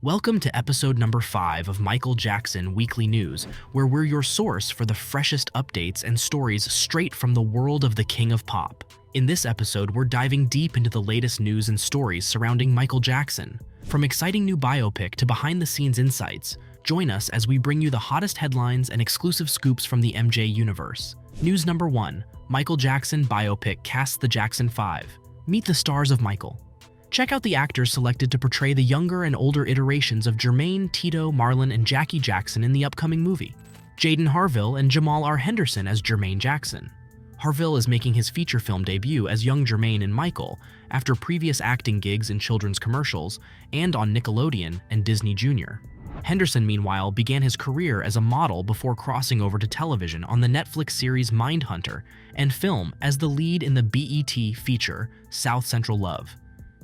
Welcome to episode number 5 of Michael Jackson Weekly News, where we're your source for the freshest updates and stories straight from the world of the King of Pop. In this episode, we're diving deep into the latest news and stories surrounding Michael Jackson. From exciting new biopic to behind-the-scenes insights, join us as we bring you the hottest headlines and exclusive scoops from the MJ universe. News number 1, Michael Jackson biopic casts the Jackson 5. Meet the stars of Michael. Check out the actors selected to portray the younger and older iterations of Jermaine, Tito, Marlon, and Jackie Jackson in the upcoming movie. Jaden Harville and Jamal R. Henderson as Jermaine Jackson. Harville is making his feature film debut as young Jermaine and Michael after previous acting gigs in children's commercials and on Nickelodeon and Disney Junior. Henderson, meanwhile, began his career as a model before crossing over to television on the Netflix series Mindhunter and film as the lead in the BET feature South Central Love.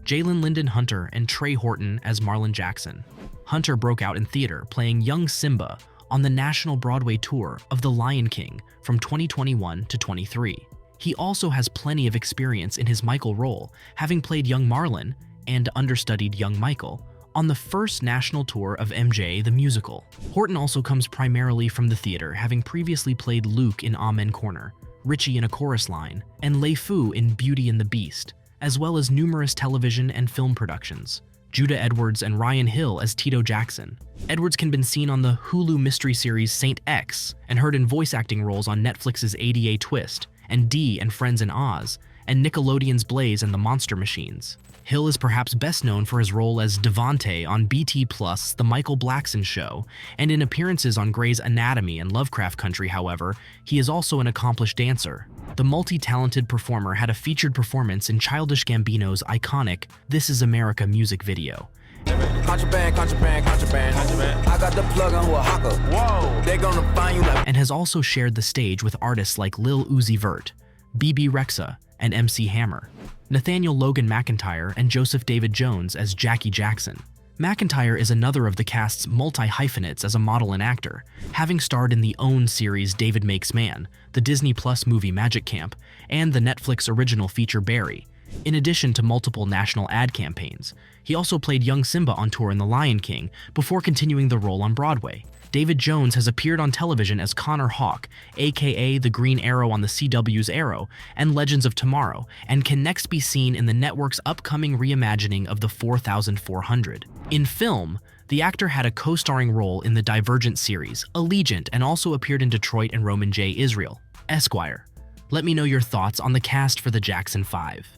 Jalen Lyndon Hunter and Trey Horton as Marlon Jackson. Hunter broke out in theater playing young Simba on the national Broadway tour of The Lion King from 2021 to 23. He also has plenty of experience in his Michael role, having played young Marlon and understudied young Michael on the first national tour of MJ the Musical. Horton also comes primarily from the theater, having previously played Luke in Amen Corner, Richie in A Chorus Line, and Lei Fu in Beauty and the Beast, as well as numerous television and film productions. Judah Edwards and Ryan Hill as Tito Jackson. Edwards can be seen on the Hulu mystery series Saint X and heard in voice acting roles on Netflix's ADA Twist, and Dee and Friends in Oz, and Nickelodeon's Blaze and the Monster Machines. Hill is perhaps best known for his role as Devante on BT Plus' The Michael Blackson Show, and in appearances on Grey's Anatomy and Lovecraft Country. However, he is also an accomplished dancer. The multi-talented performer had a featured performance in Childish Gambino's iconic This Is America music video. Contraband. I got the plug on who a hawker. Whoa. They gonna find you like. And has also shared the stage with artists like Lil Uzi Vert, BB Rexa, and MC Hammer. Nathaniel Logan McIntyre and Joseph David Jones as Jackie Jackson. McIntyre is another of the cast's multi-hyphenates as a model and actor, having starred in the OWN series David Makes Man, the Disney Plus movie Magic Camp, and the Netflix original feature Barry, in addition to multiple national ad campaigns. He also played young Simba on tour in The Lion King before continuing the role on Broadway. David Jones has appeared on television as Connor Hawke, aka the Green Arrow on the CW's Arrow and Legends of Tomorrow, and can next be seen in the network's upcoming reimagining of the 4400. In film, the actor had a co-starring role in the Divergent series, Allegiant, and also appeared in Detroit and Roman J. Israel. Esquire. Let me know your thoughts on the cast for the Jackson 5.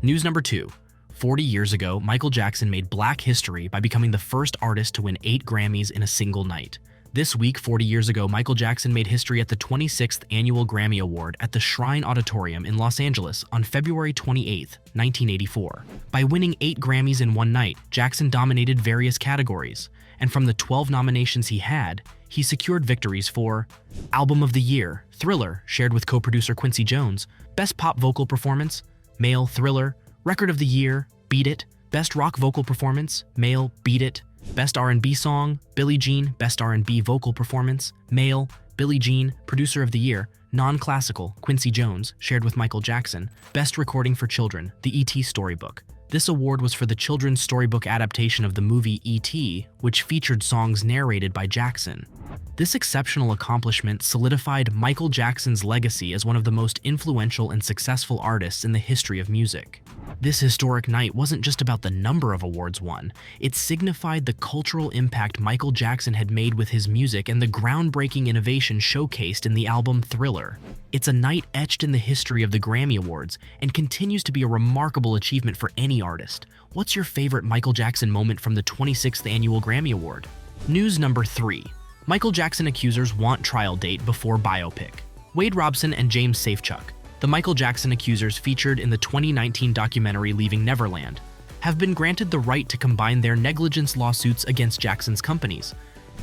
News number 2. 40 years ago, Michael Jackson made Black history by becoming the first artist to win 8 Grammys in a single night. This week, 40 years ago, Michael Jackson made history at the 26th Annual Grammy Award at the Shrine Auditorium in Los Angeles on February 28, 1984. By winning 8 Grammys in one night, Jackson dominated various categories, and from the 12 nominations he had, he secured victories for Album of the Year, Thriller, shared with co-producer Quincy Jones, Best Pop Vocal Performance, Male, Thriller, Record of the Year, Beat It, Best Rock Vocal Performance, Male, Beat It, Best R&B Song, Billie Jean, Best R&B Vocal Performance, Male, Billie Jean, Producer of the Year, Non-Classical, Quincy Jones, shared with Michael Jackson, Best Recording for Children, The E.T. Storybook. This award was for the children's storybook adaptation of the movie E.T., which featured songs narrated by Jackson. This exceptional accomplishment solidified Michael Jackson's legacy as one of the most influential and successful artists in the history of music. This historic night wasn't just about the number of awards won, it signified the cultural impact Michael Jackson had made with his music and the groundbreaking innovation showcased in the album Thriller. It's a night etched in the history of the Grammy Awards and continues to be a remarkable achievement for any artist. What's your favorite Michael Jackson moment from the 26th Annual Grammy Award? News number 3. Michael Jackson accusers want trial date before biopic. Wade Robson and James Safechuck, the Michael Jackson accusers featured in the 2019 documentary Leaving Neverland, have been granted the right to combine their negligence lawsuits against Jackson's companies,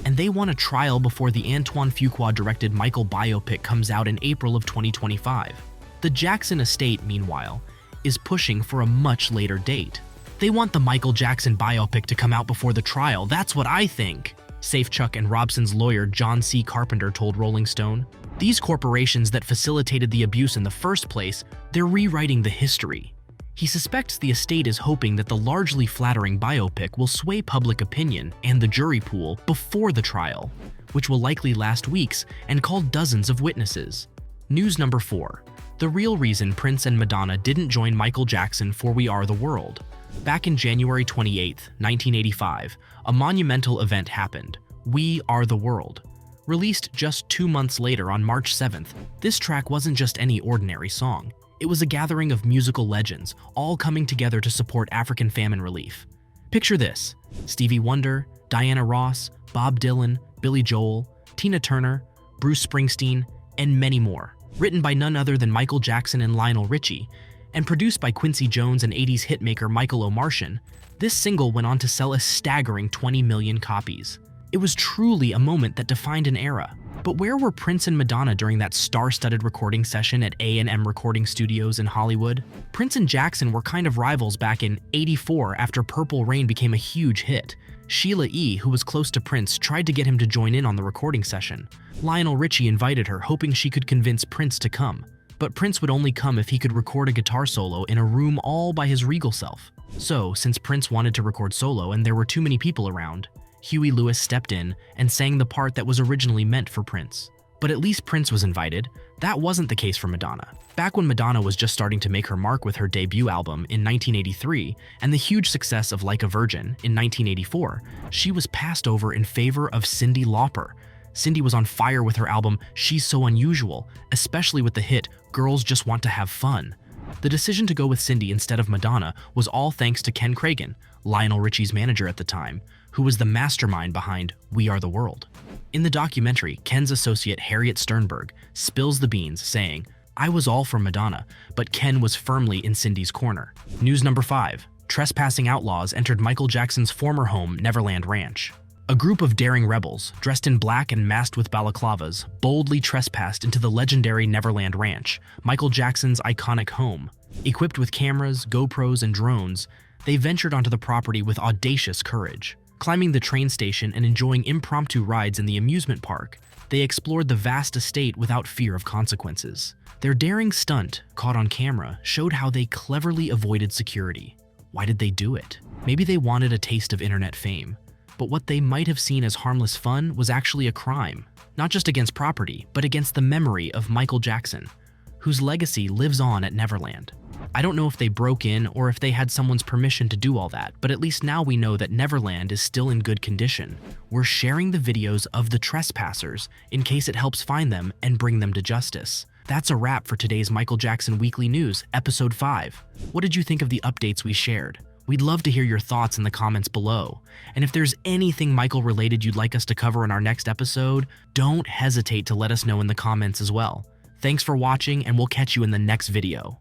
and they want a trial before the Antoine Fuqua-directed Michael biopic comes out in April of 2025. The Jackson estate, meanwhile, is pushing for a much later date. They want the Michael Jackson biopic to come out before the trial, that's what I think, Safechuck and Robson's lawyer John C. Carpenter told Rolling Stone. These corporations that facilitated the abuse in the first place, they're rewriting the history. He suspects the estate is hoping that the largely flattering biopic will sway public opinion and the jury pool before the trial, which will likely last weeks and call dozens of witnesses. News number 4. The real reason Prince and Madonna didn't join Michael Jackson for We Are the World. Back in January 28, 1985, a monumental event happened, We Are the World. Released just 2 months later on March 7th, this track wasn't just any ordinary song. It was a gathering of musical legends, all coming together to support African famine relief. Picture this: Stevie Wonder, Diana Ross, Bob Dylan, Billy Joel, Tina Turner, Bruce Springsteen, and many more. Written by none other than Michael Jackson and Lionel Richie, and produced by Quincy Jones and 80s hitmaker Michael O'Martian, this single went on to sell a staggering 20 million copies. It was truly a moment that defined an era. But where were Prince and Madonna during that star-studded recording session at A&M Recording Studios in Hollywood? Prince and Jackson were kind of rivals back in '84 after Purple Rain became a huge hit. Sheila E., who was close to Prince, tried to get him to join in on the recording session. Lionel Richie invited her, hoping she could convince Prince to come. But Prince would only come if he could record a guitar solo in a room all by his regal self. So, since Prince wanted to record solo and there were too many people around, Huey Lewis stepped in and sang the part that was originally meant for Prince. But at least Prince was invited. That wasn't the case for Madonna. Back when Madonna was just starting to make her mark with her debut album in 1983 and the huge success of Like a Virgin in 1984, she was passed over in favor of Cyndi Lauper. Cyndi was on fire with her album She's So Unusual, especially with the hit Girls Just Want to Have Fun. The decision to go with Cyndi instead of Madonna was all thanks to Ken Cragen, Lionel Richie's manager at the time, who was the mastermind behind We Are the World. In the documentary, Ken's associate Harriet Sternberg spills the beans, saying, "I was all for Madonna, but Ken was firmly in Cyndi's corner." News number 5. Trespassing outlaws entered Michael Jackson's former home, Neverland Ranch. A group of daring rebels, dressed in black and masked with balaclavas, boldly trespassed into the legendary Neverland Ranch, Michael Jackson's iconic home. Equipped with cameras, GoPros, and drones, they ventured onto the property with audacious courage. Climbing the train station and enjoying impromptu rides in the amusement park, they explored the vast estate without fear of consequences. Their daring stunt, caught on camera, showed how they cleverly avoided security. Why did they do it? Maybe they wanted a taste of internet fame. But what they might have seen as harmless fun was actually a crime, not just against property, but against the memory of Michael Jackson, whose legacy lives on at Neverland. I don't know if they broke in or if they had someone's permission to do all that, but at least now we know that Neverland is still in good condition. We're sharing the videos of the trespassers in case it helps find them and bring them to justice. That's a wrap for today's Michael Jackson Weekly News, Episode 5. What did you think of the updates we shared? We'd love to hear your thoughts in the comments below. And if there's anything Michael related you'd like us to cover in our next episode, don't hesitate to let us know in the comments as well. Thanks for watching, and we'll catch you in the next video.